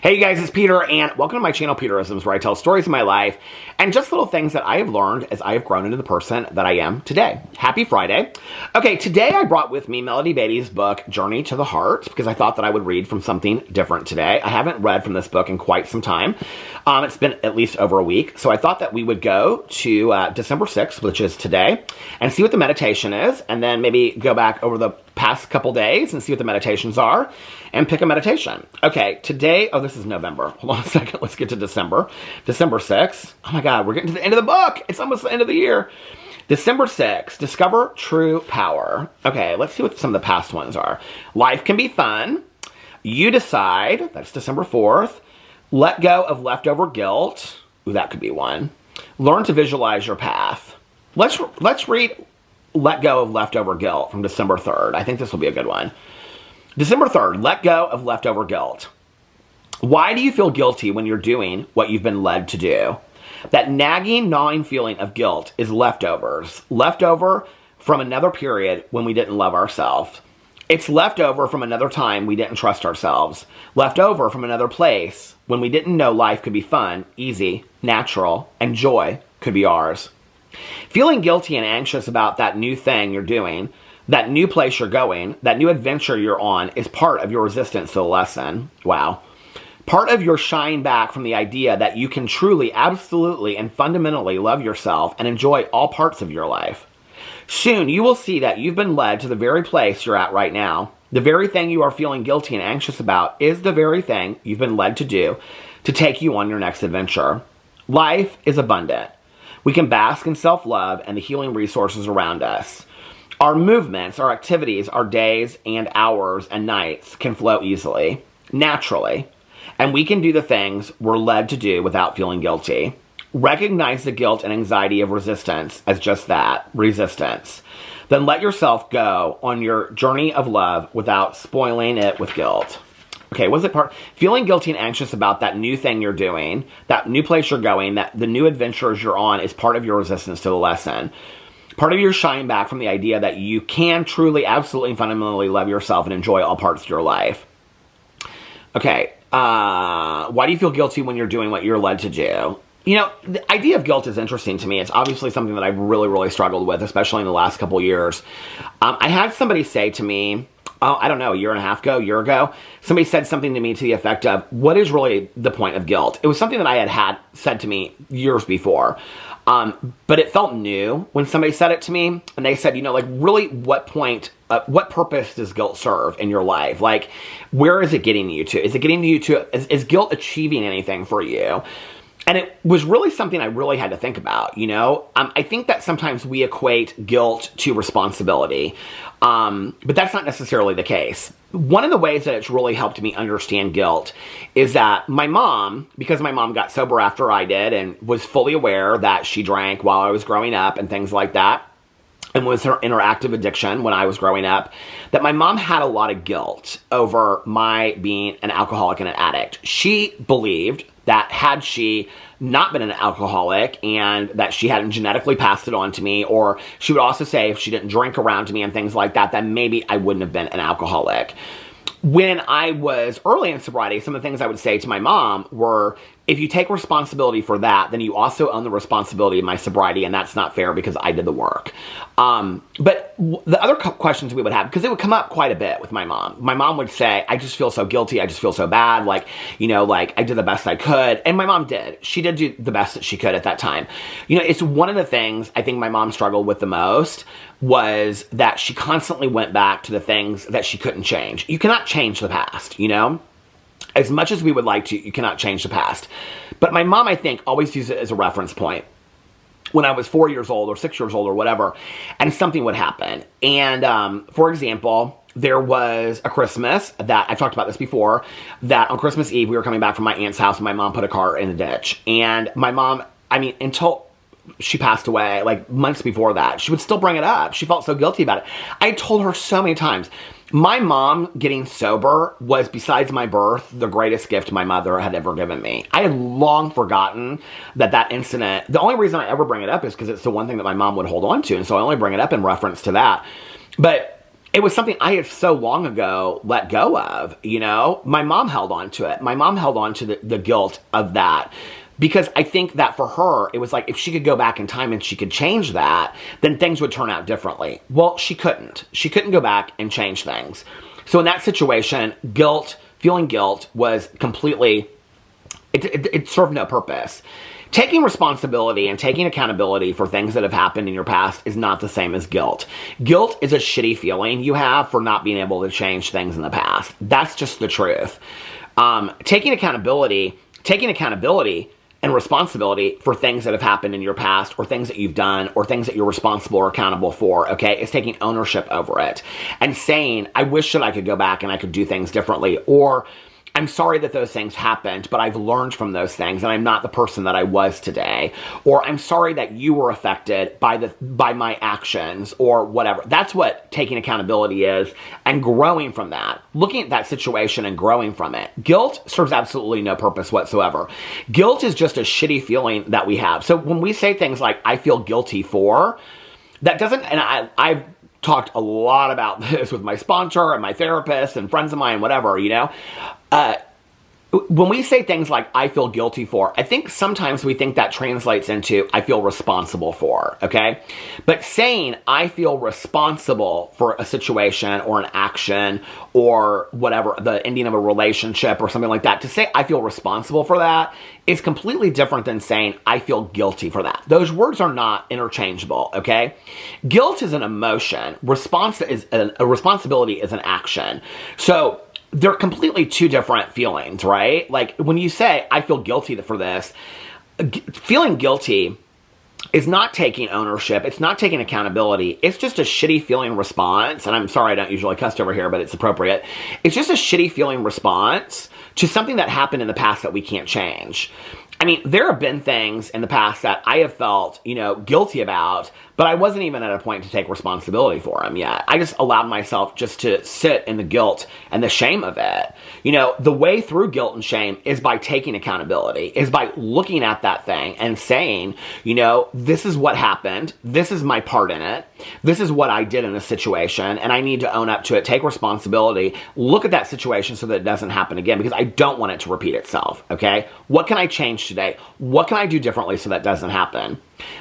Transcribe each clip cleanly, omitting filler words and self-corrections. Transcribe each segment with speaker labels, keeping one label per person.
Speaker 1: Hey you guys, it's Peter, and welcome to my channel, Peterisms, where I tell stories of my life and just little things that I have learned as I have grown into the person that I am today. Happy Friday. Okay, today I brought with me Melody Beattie's book, Journey to the Heart, because I thought that I would read from something different today. I haven't read from this book in quite some time. It's been at least over a week, so I thought that we would go to December 6th, which is today, and see what the meditation is, and then maybe go back over the past couple days and see what the meditations are and pick a meditation. Okay, today, this is November. Hold on a second, let's get to December. December 6th. Oh my God, we're getting to the end of the book. It's almost the end of the year. December 6th, discover true power. Okay, let's see what some of the past ones are. Life can be fun. You decide, that's December 4th. Let go of leftover guilt. Ooh, that could be one. Learn to visualize your path. Let's read Let Go of Leftover Guilt from December 3rd. I think this will be a good one. December 3rd, let go of leftover guilt. Why do you feel guilty when you're doing what you've been led to do? That nagging, gnawing feeling of guilt is leftovers. Leftover from another period when we didn't love ourselves. It's leftover from another time we didn't trust ourselves. Leftover from another place when we didn't know life could be fun, easy, natural, and joy could be ours. Feeling guilty and anxious about that new thing you're doing, that new place you're going, that new adventure you're on is part of your resistance to the lesson. Wow. Part of your shying back from the idea that you can truly, absolutely, and fundamentally love yourself and enjoy all parts of your life. Soon, you will see that you've been led to the very place you're at right now. The very thing you are feeling guilty and anxious about is the very thing you've been led to do to take you on your next adventure. Life is abundant. We can bask in self-love and the healing resources around us. Our movements, our activities, our days and hours and nights can flow easily, naturally, and we can do the things we're led to do without feeling guilty. Recognize the guilt and anxiety of resistance as just that, resistance. Then let yourself go on your journey of love without spoiling it with guilt. Okay, what's it part? Feeling guilty and anxious about that new thing you're doing, that new place you're going, that the new adventures you're on is part of your resistance to the lesson. Part of your shying back from the idea that you can truly, absolutely, fundamentally love yourself and enjoy all parts of your life. Okay, why do you feel guilty when you're doing what you're led to do? You know, the idea of guilt is interesting to me. It's obviously something that I've really, really struggled with, especially in the last couple years. I had somebody say to me, I don't know, a year ago, somebody said something to me to the effect of, what is really the point of guilt? It was something that I had said to me years before. But it felt new when somebody said it to me, and they said, you know, like, really, what purpose does guilt serve in your life? Like, where is it getting you to? Is it getting you to, is guilt achieving anything for you? And it was really something I really had to think about, you know? I think that sometimes we equate guilt to responsibility, but that's not necessarily the case. One of the ways that it's really helped me understand guilt is that my mom, because my mom got sober after I did and was fully aware that she drank while I was growing up and things like that, and was her interactive addiction when I was growing up, that my mom had a lot of guilt over my being an alcoholic and an addict. She believed that had she not been an alcoholic and that she hadn't genetically passed it on to me, or she would also say if she didn't drink around me and things like that, then maybe I wouldn't have been an alcoholic. When I was early in sobriety, some of the things I would say to my mom were, if you take responsibility for that, then you also own the responsibility of my sobriety, and that's not fair because I did the work. But the other questions we would have, because it would come up quite a bit with my mom would say, I just feel so guilty, I just feel so bad, like, you know, like, I did the best I could. And my mom did. She did do the best that she could at that time. You know, it's one of the things I think my mom struggled with the most was that she constantly went back to the things that she couldn't change. You cannot change the past, you know? As much as we would like to, you cannot change the past. But my mom, I think, always used it as a reference point. When I was 4 years old or 6 years old or whatever, and something would happen. And, for example, there was a Christmas that, I've talked about this before, that on Christmas Eve, we were coming back from my aunt's house and my mom put a car in the ditch. And my mom, I mean, until she passed away, like months before that, she would still bring it up. She felt so guilty about it. I told her so many times, my mom getting sober was, besides my birth, the greatest gift my mother had ever given me. I had long forgotten that incident, the only reason I ever bring it up is because it's the one thing that my mom would hold on to, and so I only bring it up in reference to that. But it was something I had so long ago let go of, My mom held on to it. My mom held on to the guilt of that. Because I think that for her, it was like if she could go back in time and she could change that, then things would turn out differently. Well, she couldn't. She couldn't go back and change things. So in that situation, feeling guilt was completely, it served no purpose. Taking responsibility and taking accountability for things that have happened in your past is not the same as guilt. Guilt is a shitty feeling you have for not being able to change things in the past. That's just the truth. Taking accountability and responsibility for things that have happened in your past or things that you've done or things that you're responsible or accountable for, okay, is taking ownership over it and saying, I wish that I could go back and I could do things differently, or I'm sorry that those things happened, but I've learned from those things and I'm not the person that I was today. Or I'm sorry that you were affected by my actions or whatever. That's what taking accountability is, and growing from that. Looking at that situation and growing from it. Guilt serves absolutely no purpose whatsoever. Guilt is just a shitty feeling that we have. So when we say things like, I feel guilty for, that doesn't, and I've talked a lot about this with my sponsor and my therapist and friends of mine, whatever, when we say things like, I feel guilty for, I think sometimes we think that translates into, I feel responsible for, okay? But saying, I feel responsible for a situation or an action or whatever, the ending of a relationship or something like that, to say, I feel responsible for that is completely different than saying, I feel guilty for that. Those words are not interchangeable, okay? Guilt is an emotion. A responsibility is an action. So, they're completely two different feelings, right? Like when you say, I feel guilty for this, feeling guilty is not taking ownership. It's not taking accountability. It's just a shitty feeling response. And I'm sorry, I don't usually cuss over here, but it's appropriate. It's just a shitty feeling response to something that happened in the past that we can't change. I mean, there have been things in the past that I have felt, guilty about, but I wasn't even at a point to take responsibility for them yet. I just allowed myself just to sit in the guilt and the shame of it. The way through guilt and shame is by taking accountability, is by looking at that thing and saying, this is what happened. This is my part in it. This is what I did in this situation, and I need to own up to it, take responsibility, look at that situation so that it doesn't happen again, because I don't want it to repeat itself, okay? What can I change today? What can I do differently so that doesn't happen?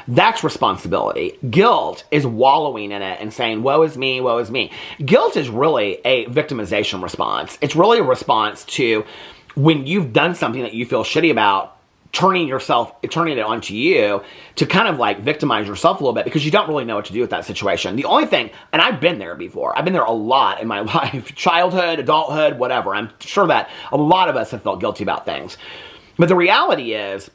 Speaker 1: That's responsibility. Guilt is wallowing in it and saying, woe is me, woe is me. Guilt is really a victimization response. It's really a response to when you've done something that you feel shitty about, turning it onto you to kind of like victimize yourself a little bit because you don't really know what to do with that situation. The only thing, and I've been there before, I've been there a lot in my life, childhood, adulthood, whatever. I'm sure that a lot of us have felt guilty about things. But the reality is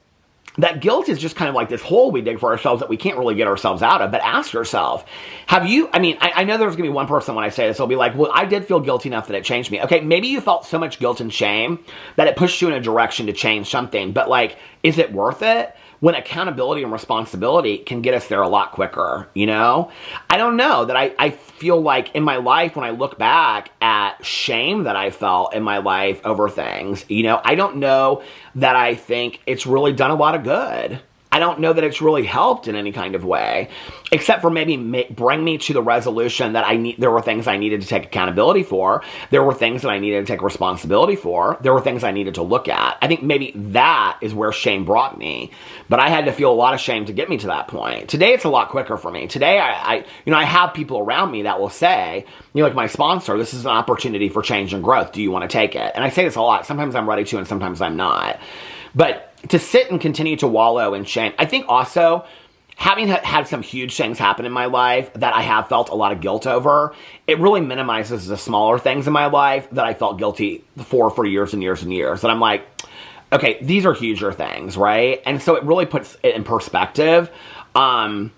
Speaker 1: that guilt is just kind of like this hole we dig for ourselves that we can't really get ourselves out of. But ask yourself, I know there's going to be one person when I say this, they'll be like, well, I did feel guilty enough that it changed me. Okay, maybe you felt so much guilt and shame that it pushed you in a direction to change something. But like, is it worth it? When accountability and responsibility can get us there a lot quicker, I don't know that I feel like in my life, when I look back at shame that I felt in my life over things, I don't know that I think it's really done a lot of good. I don't know that it's really helped in any kind of way, except for maybe bring me to the resolution that there were things I needed to take accountability for. There were things that I needed to take responsibility for. There were things I needed to look at. I think maybe that is where shame brought me, but I had to feel a lot of shame to get me to that point. Today, it's a lot quicker for me. Today, I have people around me that will say, like my sponsor, this is an opportunity for change and growth. Do you want to take it? And I say this a lot. Sometimes I'm ready to, and sometimes I'm not. But to sit and continue to wallow in shame. I think also, having had some huge things happen in my life that I have felt a lot of guilt over, it really minimizes the smaller things in my life that I felt guilty for years and years and years. And I'm like, okay, these are huger things, right? And so it really puts it in perspective. And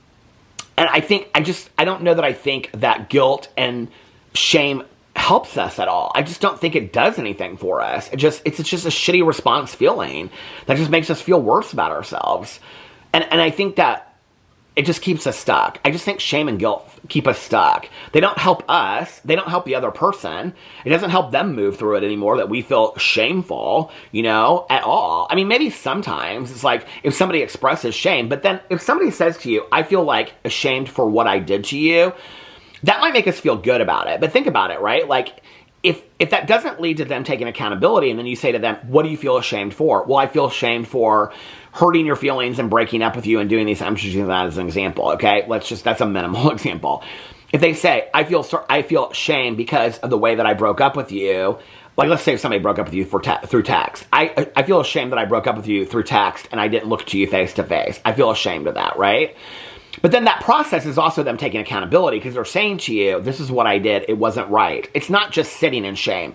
Speaker 1: I think, I don't know that I think that guilt and shame helps us at all. I just don't think it does anything for us. It's just a shitty response feeling that just makes us feel worse about ourselves. And I think that it just keeps us stuck. I just think shame and guilt keep us stuck. They don't help us. They don't help the other person. It doesn't help them move through it anymore that we feel shameful, at all. I mean, maybe sometimes it's like if somebody expresses shame, but then if somebody says to you, I feel like ashamed for what I did to you, that might make us feel good about it. But think about it, right? Like, if that doesn't lead to them taking accountability, and then you say to them, what do you feel ashamed for? Well, I feel ashamed for hurting your feelings and breaking up with you and doing these. I'm just using that as an example, okay? That's a minimal example. If they say, I feel shame because of the way that I broke up with you, like let's say if somebody broke up with you through text. I feel ashamed that I broke up with you through text and I didn't look to you face to face. I feel ashamed of that, right? But then that process is also them taking accountability because they're saying to you, this is what I did, it wasn't right. It's not just sitting in shame.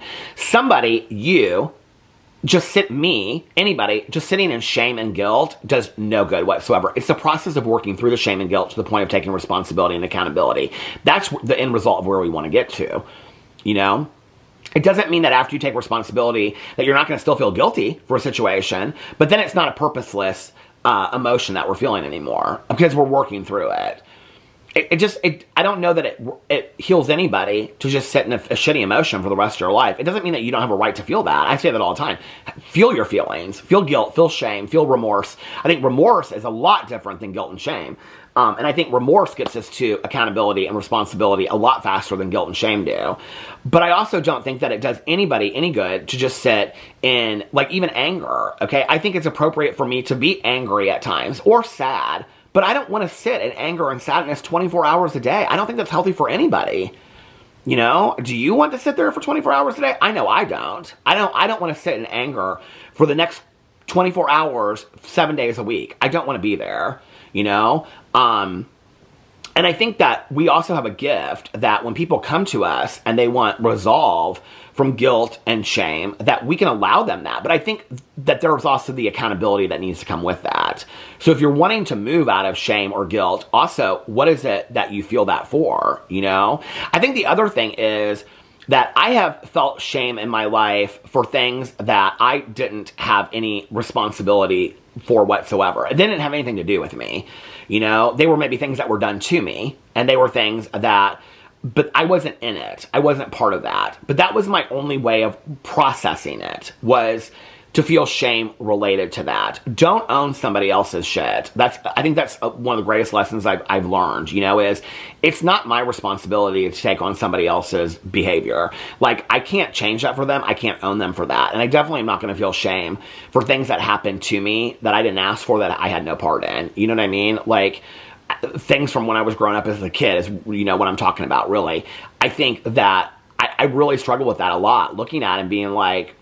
Speaker 1: Anybody, just sitting in shame and guilt does no good whatsoever. It's the process of working through the shame and guilt to the point of taking responsibility and accountability. That's the end result of where we want to get to, you know? It doesn't mean that after you take responsibility that you're not going to still feel guilty for a situation, but then it's not a purposeless emotion that we're feeling anymore because we're working through it. I don't know that it heals anybody to just sit in a shitty emotion for the rest of your life. It doesn't mean that you don't have a right to feel that. I say that all the time. Feel your feelings. Feel guilt. Feel shame. Feel remorse. I think remorse is a lot different than guilt and shame. And I think remorse gets us to accountability and responsibility a lot faster than guilt and shame do. But I also don't think that it does anybody any good to just sit in, like, even anger, okay? I think it's appropriate for me to be angry at times or sad, but I don't want to sit in anger and sadness 24 hours a day. I don't think that's healthy for anybody. You know, do you want to sit there for 24 hours a day? I know I don't. I don't want to sit in anger for the next 24 hours, 7 days a week. I don't want to be there, you know? And I think that we also have a gift that when people come to us and they want resolve from guilt and shame, that we can allow them that. But I think that there's also the accountability that needs to come with that. So if you're wanting to move out of shame or guilt, also, what is it that you feel that for, you know? I think the other thing is that I have felt shame in my life for things that I didn't have any responsibility for whatsoever. It didn't have anything to do with me. You know, they were maybe things that were done to me, and they were things that, but I wasn't in it. I wasn't part of that. But that was my only way of processing it, was to feel shame related to that. Don't own somebody else's shit. I think that's one of the greatest lessons I've learned, you know, is it's not my responsibility to take on somebody else's behavior. Like, I can't change that for them. I can't own them for that. And I definitely am not going to feel shame for things that happened to me that I didn't ask for, that I had no part in. You know what I mean? Like, things from when I was growing up as a kid is, you know, what I'm talking about, really. I think that I really struggle with that a lot, looking at it and being like,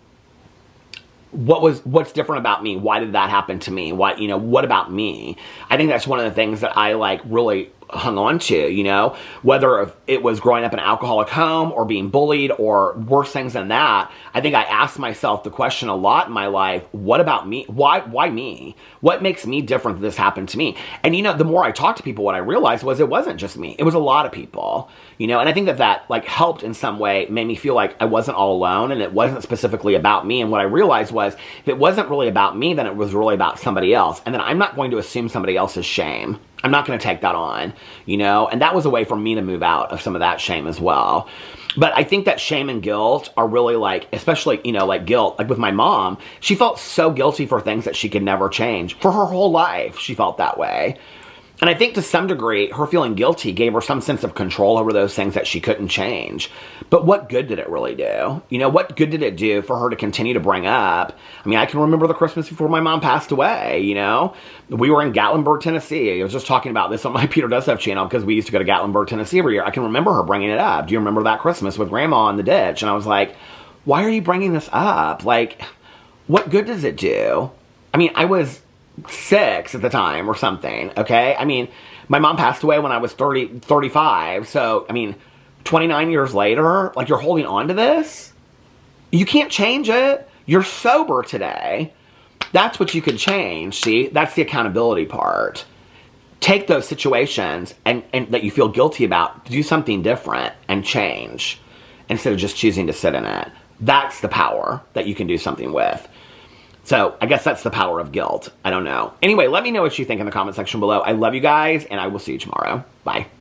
Speaker 1: what's different about me? Why did that happen to me? What about me? I think that's one of the things that I like really hung on to, you know, whether it was growing up in an alcoholic home or being bullied or worse things than that. I think I asked myself the question a lot in my life, what about me? Why me? What makes me different that this happened to me? And, you know, the more I talked to people, what I realized was it wasn't just me. It was a lot of people, you know, and I think that like helped in some way, made me feel like I wasn't all alone and it wasn't specifically about me. And what I realized was if it wasn't really about me, then it was really about somebody else. And then I'm not going to assume somebody else's shame. I'm not going to take that on, you know, and that was a way for me to move out of some of that shame as well. But I think that shame and guilt are really like, especially, you know, like guilt, like with my mom, she felt so guilty for things that she could never change. For her whole life, she felt that way. And I think to some degree, her feeling guilty gave her some sense of control over those things that she couldn't change. But what good did it really do? You know, what good did it do for her to continue to bring up? I mean, I can remember the Christmas before my mom passed away, you know? We were in Gatlinburg, Tennessee. I was just talking about this on my Peter Does Stuff channel because we used to go to Gatlinburg, Tennessee every year. I can remember her bringing it up. Do you remember that Christmas with Grandma in the ditch? And I was like, why are you bringing this up? Like, what good does it do? I mean, I was 6 at the time or something, okay? I mean, my mom passed away when I was 35, so, I mean, 29 years later, like, you're holding on to this? You can't change it. You're sober today. That's what you can change, see? That's the accountability part. Take those situations and that you feel guilty about, do something different and change instead of just choosing to sit in it. That's the power that you can do something with. So, I guess that's the power of guilt. I don't know. Anyway, let me know what you think in the comment section below. I love you guys, and I will see you tomorrow. Bye.